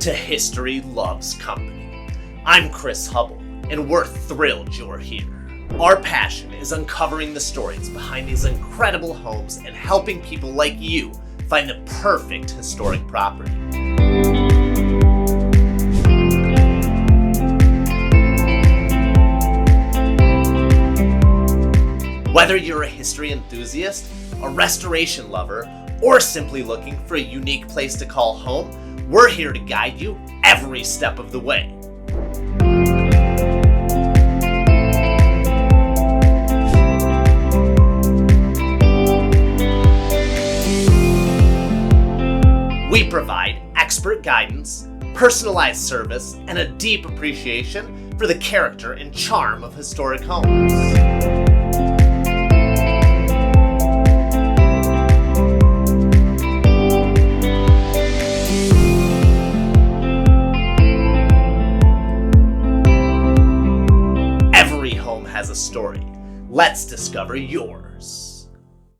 to History Loves Company. I'm Chris Hubel, and we're thrilled you're here. Our passion is uncovering the stories behind these incredible homes and helping people like you find the perfect historic property. Whether you're a history enthusiast, a restoration lover, or simply looking for a unique place to call home, we're here to guide you every step of the way. We provide expert guidance, personalized service, and a deep appreciation for the character and charm of historic homes. Every home has a story. Let's discover yours.